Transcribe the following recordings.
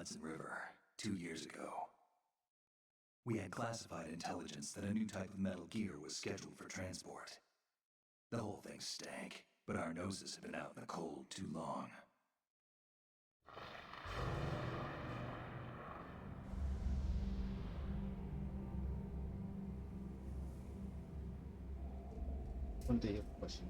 Hudson River 2 years ago. We had classified intelligence that a new type of Metal Gear was scheduled for transport. The whole thing stank, but our noses have been out in the cold too long. Continue question.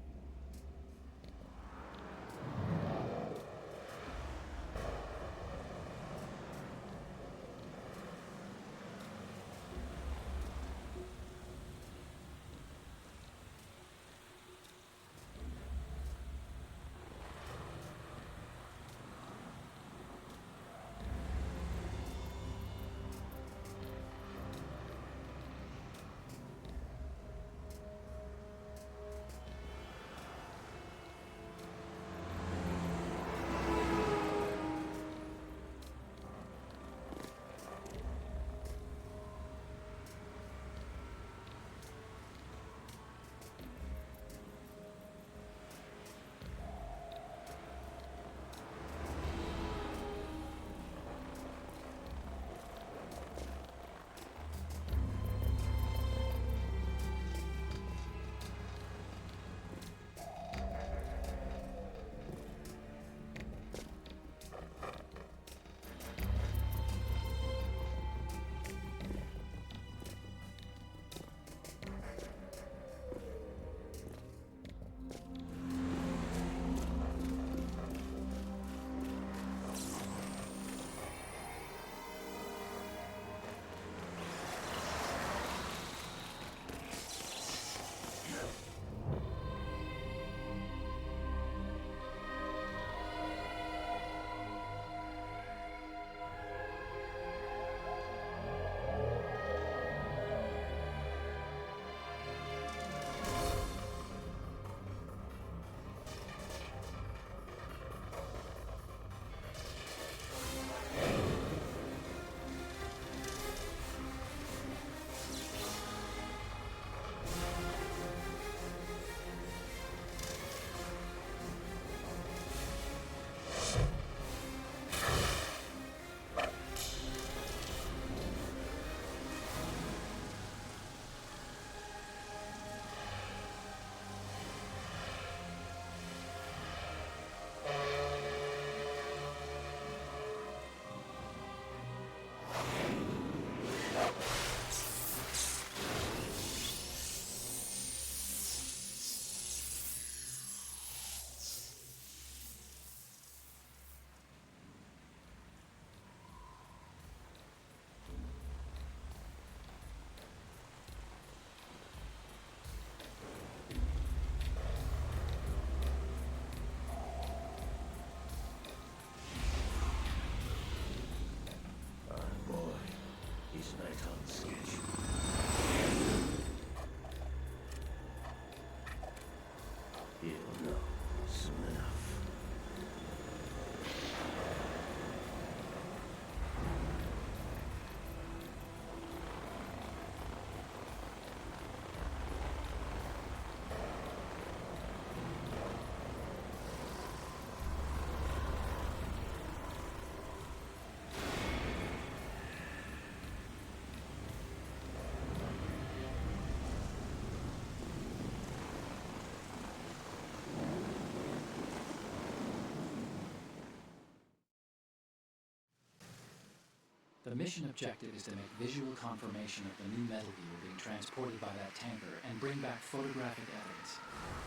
The mission objective is to make visual confirmation of the new Metal Gear being transported by that tanker and bring back photographic evidence.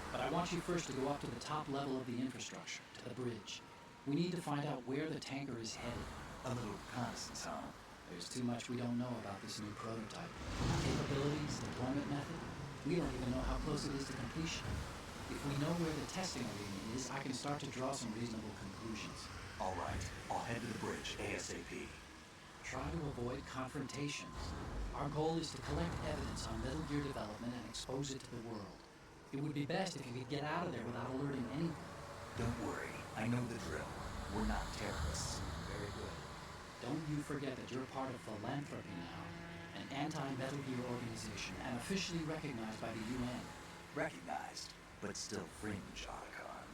But I want you first to go up to the top level of the infrastructure, to the bridge. We need to find out where the tanker is headed. A little reconnaissance, huh? There's too much we don't know about this new prototype. Capabilities, deployment method. We don't even know how close it is to completion. If we know where the testing arena is, I can start to draw some reasonable conclusions. All right, I'll head to the bridge ASAP. Try to avoid confrontations. Our goal is to collect evidence on Metal Gear development and expose it to the world. It would be best if you could get out of there without alerting anyone. Don't worry, I know the drill. We're not terrorists. Very good. Don't you forget that you're part of Philanthropy now, an anti-Metal Gear organization and officially recognized by the UN. Recognized, but still fringe, Otacon.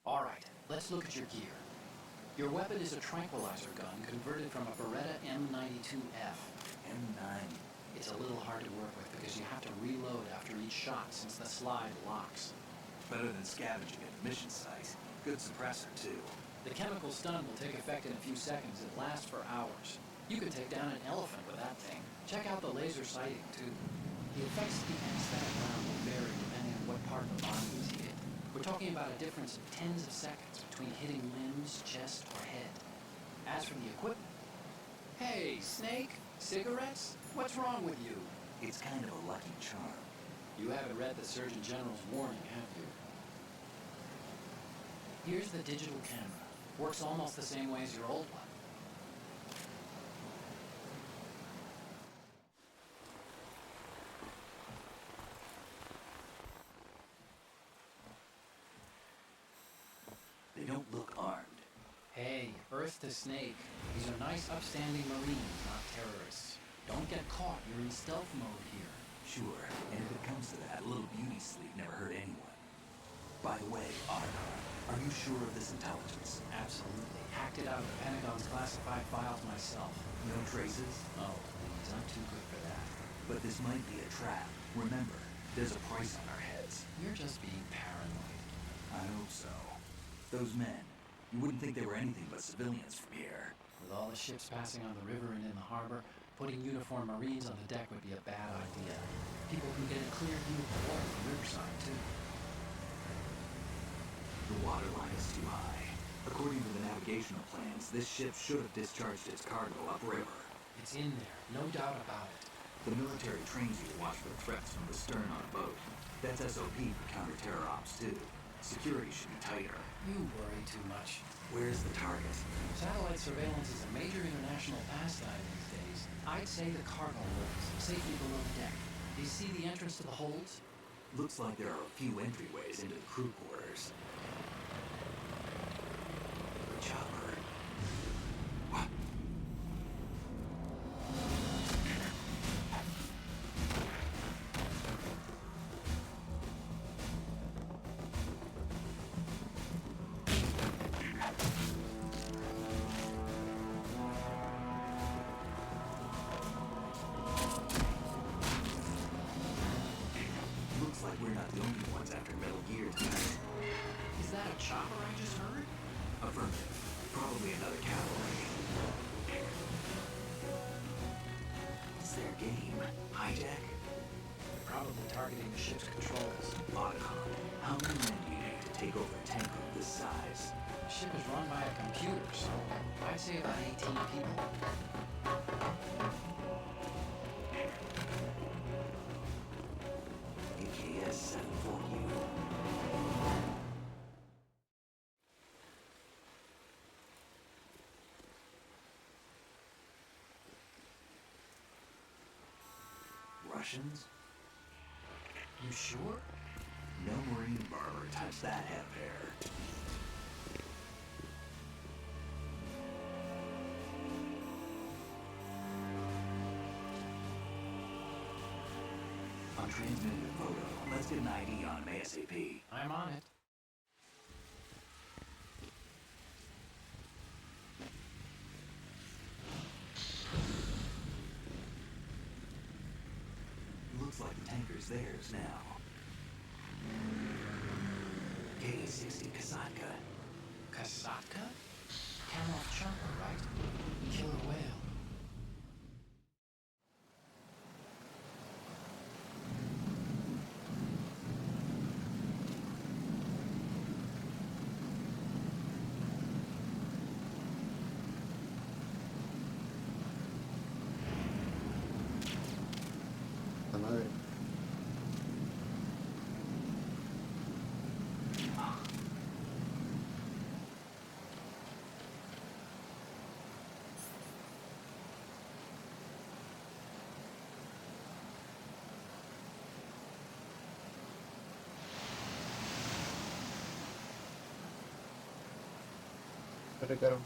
All right, let's look at your gear. Your weapon is a tranquilizer gun converted from a Beretta M92F. M9. It's a little hard to work with because you have to reload after each shot since the slide locks. Better than scavenging at the mission site. Good suppressor, too. The chemical stun will take effect in a few seconds. It lasts for hours. You could take down an elephant with that thing. Check out the laser sighting, too. The effects of the anesthetic round will vary depending on what part of the body is hit. We're talking about a difference of tens of seconds between hitting limbs, chest, or head. As for the equipment... Hey, Snake? Cigarettes? What's wrong with you? It's kind of a lucky charm. You haven't read the Surgeon General's warning, have you? Here's the digital camera. Works almost the same way as your old one. They don't look armed. Hey, Earth to Snake. These are nice, upstanding Marines, not terrorists. Don't get caught. You're in stealth mode here. Sure, and if it comes to that, a little beauty sleep never hurt anyone. By the way, Otacon, are you sure of this intelligence? Absolutely. Hacked it out of the Pentagon's classified files myself. No traces? Oh, please. I'm too good for that. But this might be a trap. Remember, there's a price on our heads. You're just being paranoid. I hope so. Those men, you wouldn't think they were anything but civilians from here. With all the ships passing on the river and in the harbor, putting uniformed Marines on the deck would be a bad idea. People can get a clear view of the water from riverside, too. The water line is too high. According to the navigational plans, this ship should have discharged its cargo upriver. It's in there, no doubt about it. The military trains you to watch for threats from the stern on a boat. That's SOP for counter-terror ops, too. Security should be tighter. You worry too much. Where's the target? Satellite surveillance is a major international pastime these days. I'd say the cargo holds, safely below the deck. Do you see the entrance to the holds? Looks like there are a few entryways into the crew quarters. The chopper. What? Looks like we're not the only ones after Metal Gear tonight. Is that a chopper I just heard? Affirmative. Probably another cavalry. What's their game? Hijack? They're probably targeting the ship's controls. Otacon, how many men do you need to take over a tanker of this size? The ship is run by a computer, so I'd say about 18 people. AKS 740U. Russians? You sure? No Marine barber touched that head pair. I'm transmitting a photo. Let's get an ID on him ASAP. I'm on it. Looks like the tanker's theirs now. K-60 Kasatka. Kasatka? Camel chopper, right? Killer whale. La madre. Caro.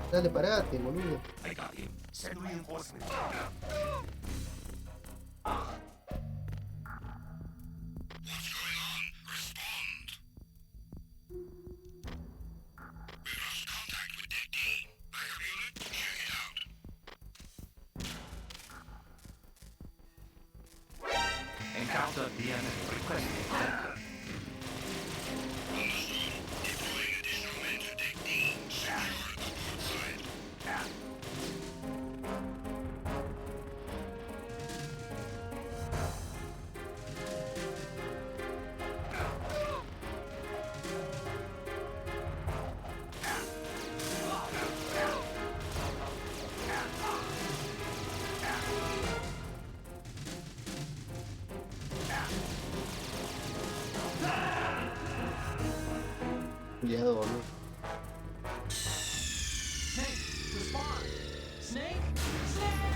Dale, parate, boludo. I got him. Send reinforcements. Encounter BMF requesting tanker. Cuidado, boludo. Snake, respond! Snake! Snake!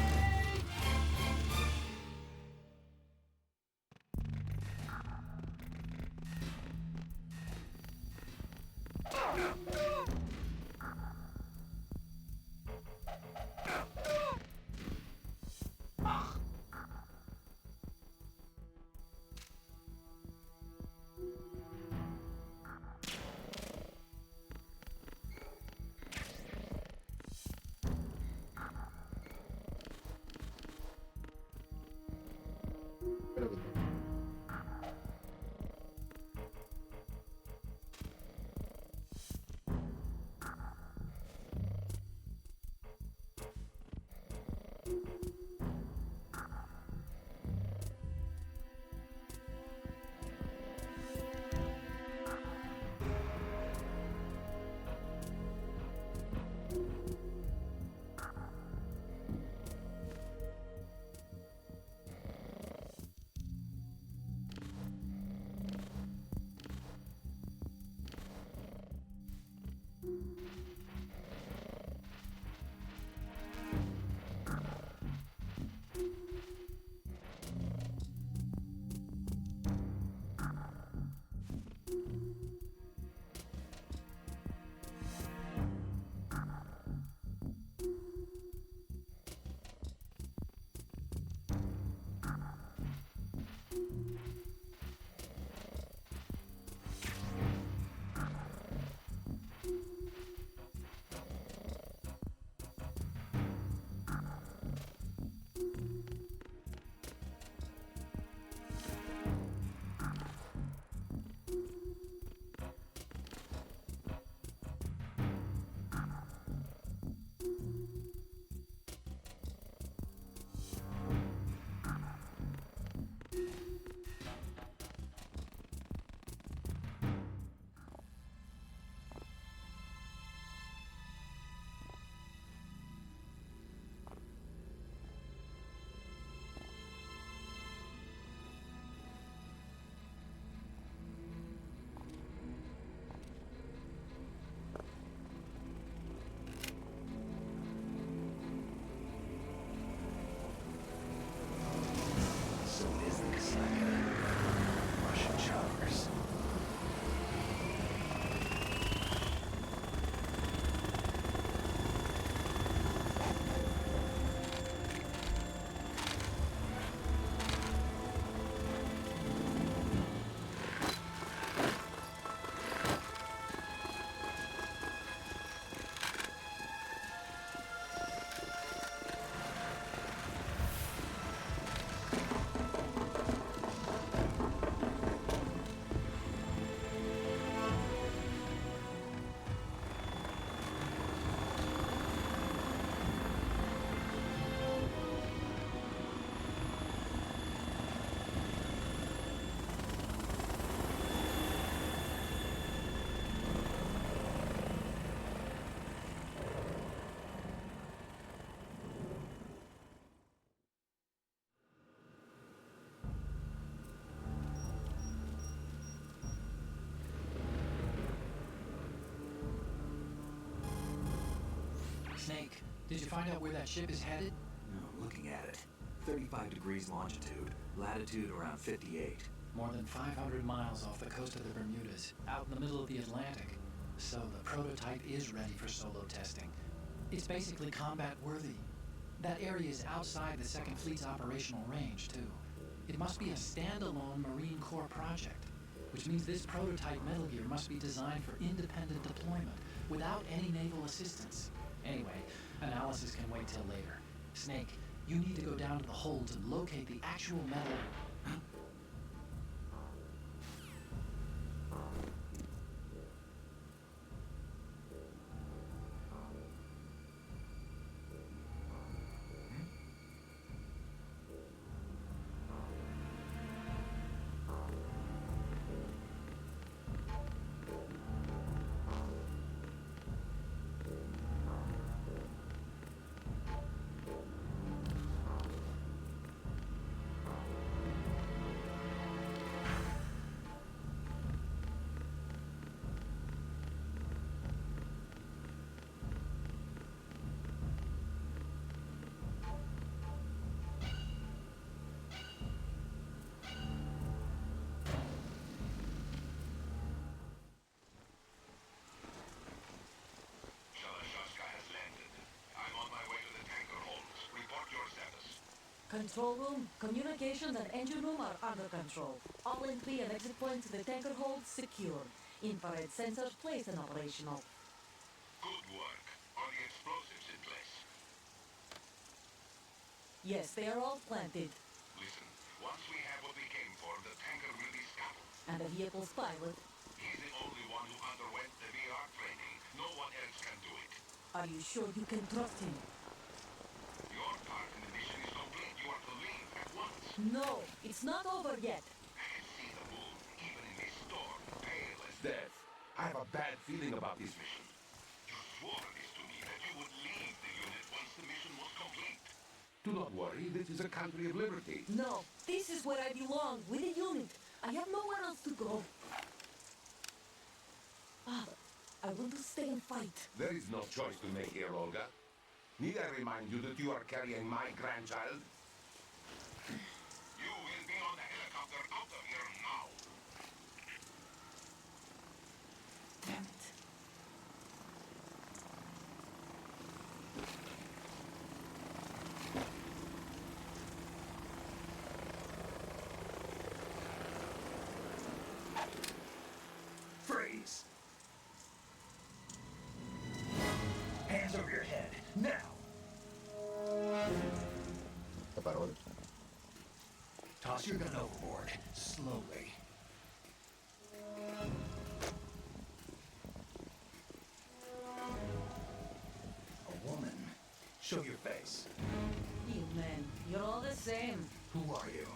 Snake, did you find out where that ship is headed? No, looking at it. 35 degrees longitude, latitude around 58. More than 500 miles off the coast of the Bermudas, out in the middle of the Atlantic. So the prototype is ready for solo testing. It's basically combat worthy. That area is outside the Second Fleet's operational range, too. It must be a standalone Marine Corps project, which means this prototype Metal Gear must be designed for independent deployment, without any naval assistance. Anyway, analysis can wait till later. Snake, you need to go down to the hold to locate the actual metal. Control room, communications and engine room are under control. All entry and exit points to the tanker hold secured. Infrared sensors placed and operational. Good work. Are the explosives in place? Yes, they are all planted. Listen, once we have what we came for, the tanker will be scuttled. And the vehicle's pilot. He's the only one who underwent the VR training. No one else can do it. Are you sure you can trust him? Your part in the mission is complete. You are to leave at once. No, it's not over yet. I can see the moon, even in this storm, pale as death. I have a bad feeling about this mission. You swore this to me that you would leave the unit once the mission was complete. Do not worry, this is a country of liberty. No, this is where I belong, with the unit. I have nowhere else to go. Father, I want to stay and fight. There is no choice to make here, Olga. Need I remind you that you are carrying my grandchild? You will be on the helicopter out of here now. Damn it. Freeze! Hands over your head, now! Qué parón. Toss your gun overboard, slowly. A woman. Show your face. You men, you're all the same. Who are you?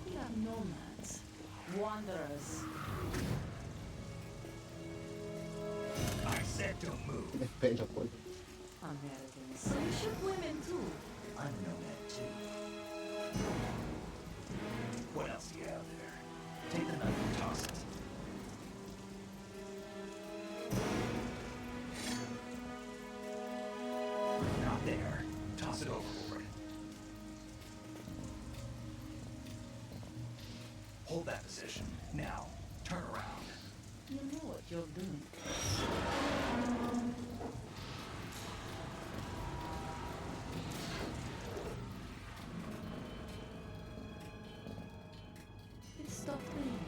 We are nomads. Wanderers. I said don't move. Tienes pelo, pollo. Americans. So you shoot women too. I'm a nomad too. What else do you have there? Take the knife and toss it. Not there. Toss it overboard. Hold that position. Now, turn around. You know what you're doing. It stopped raining.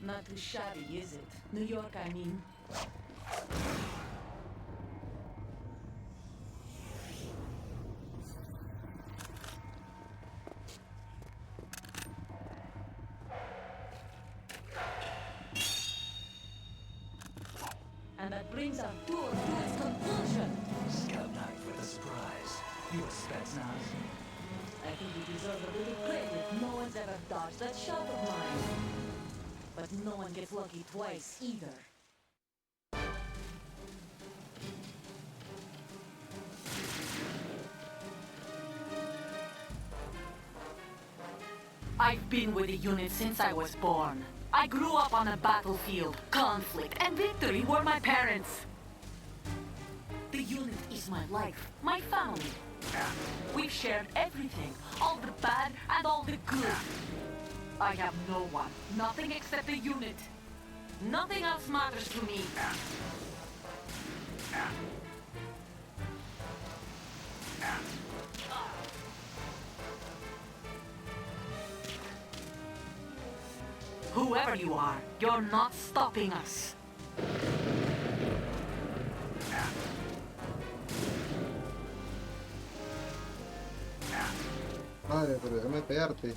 Not too shabby, is it? New York, I mean. And that brings our tour to its conclusion. Scout knife with a surprise. You a Spetsnaz? I think you deserve a little credit. No one's ever dodged that shot of mine. But no one gets lucky twice either. I've been with the unit since I was born. I grew up on a battlefield. Conflict and victory were my parents. The unit is my life, my family. We've shared everything, all the bad and all the good. I have no one, nothing except the unit. Nothing else matters to me. Whoever you are, you're not stopping us. Madre, pero déjame pegarte.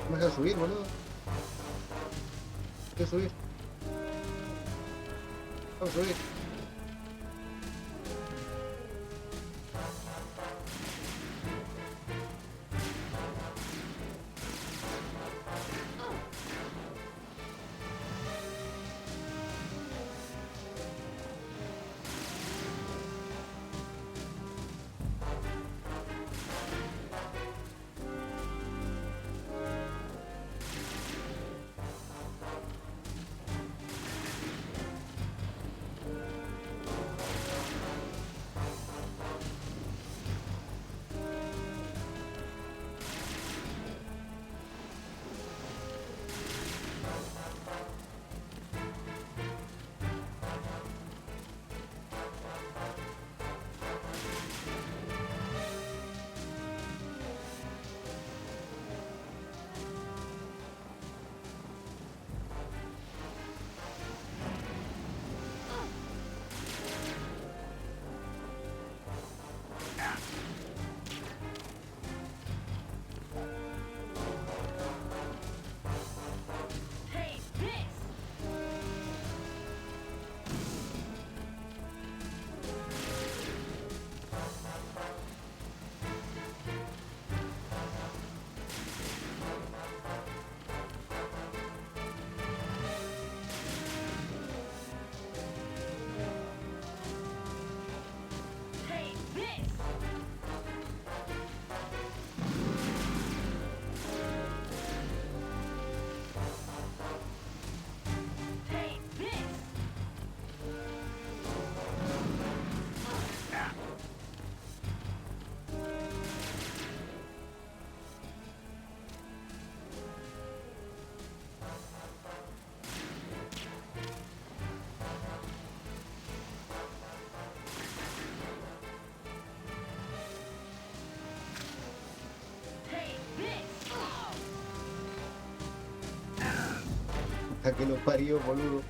No me deja subir, boludo. Hay que subir. Vamos a subir. A que lo parió, boludo.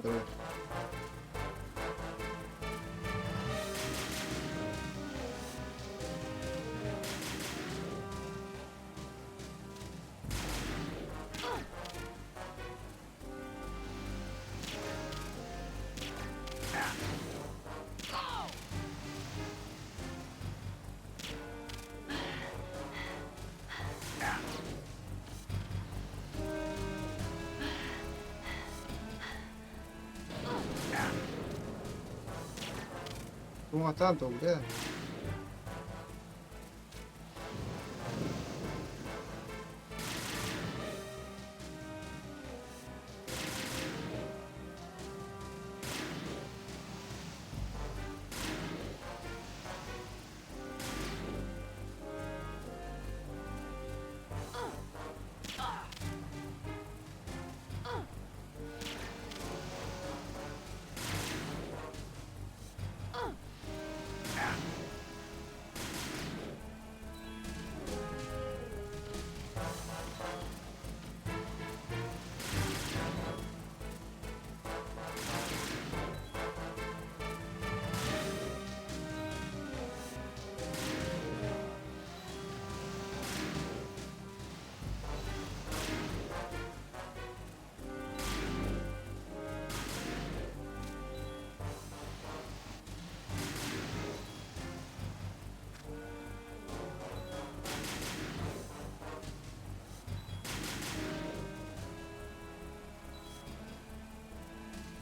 otra vez. ¿Cómo vas tanto, boludo?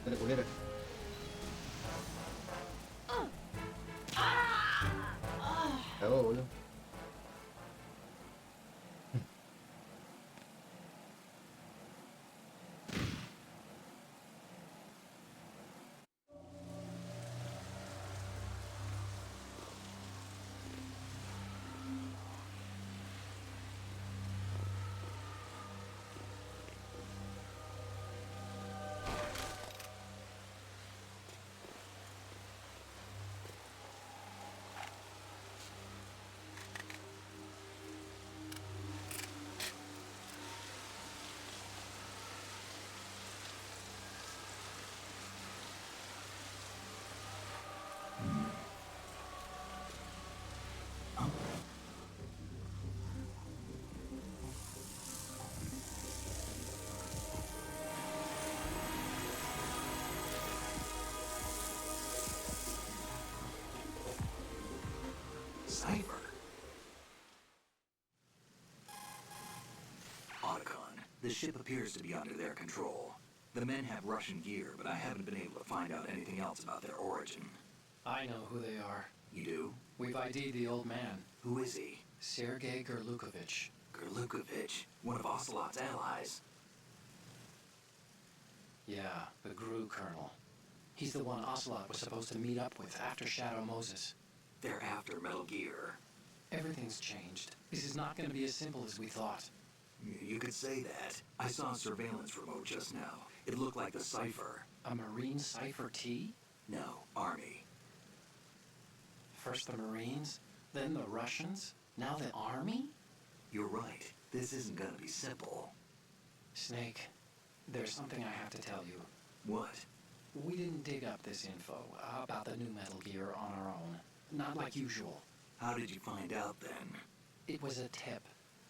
Dale, culera. Cagó, boludo. Cipher. Otacon, the ship appears to be under their control. The men have Russian gear, but I haven't been able to find out anything else about their origin. I know who they are. You do? We've ID'd the old man, Who is he? Sergei Gerlukovich. Gerlukovich, one of Ocelot's allies. Yeah, the GRU colonel. He's the one Ocelot was supposed to meet up with after Shadow Moses. They're after Metal Gear. Everything's changed. This is not going to be as simple as we thought. You could say that. I saw a surveillance remote just now. It looked like the Cipher. A Marine Cipher T? No, Army. First the Marines, then the Russians, now the Army? You're right. This isn't gonna be simple. Snake, there's something I have to tell you. What? We didn't dig up this info about the new Metal Gear on our own. Not like usual. How did you find out then? It was a tip.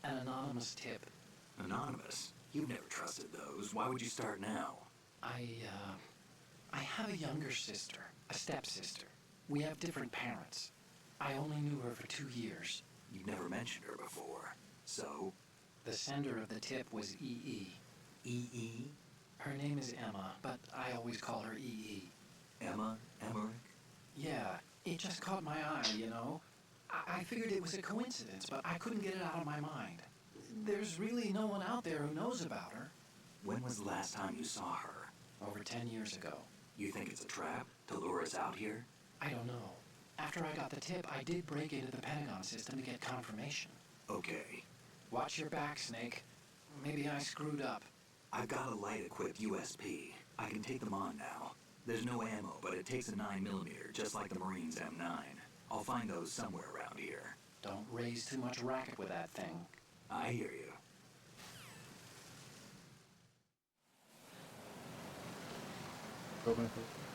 An anonymous tip. Anonymous? You've never trusted those. Why would you start now? I have a younger sister, a stepsister. We have different parents. I only knew her for 2 years. You've never mentioned her before. So? The sender of the tip was EE. E.E.? Her name is Emma, but I always call her EE. Emma? Emmerich? Yeah, it just caught my eye, you know? I figured it was a coincidence, but I couldn't get it out of my mind. There's really no one out there who knows about her. When was the last time you saw her? Over 10 years ago. You think it's a trap to lure us out here? I don't know. After I got the tip, I did break into the Pentagon system to get confirmation. Okay. Watch your back, Snake. Maybe I screwed up. I've got a light-equipped USP. I can take them on now. There's no ammo, but it takes a 9mm, just like the Marines' M9. I'll find those somewhere around here. Don't raise too much racket with that thing. I hear you. Todo con esto.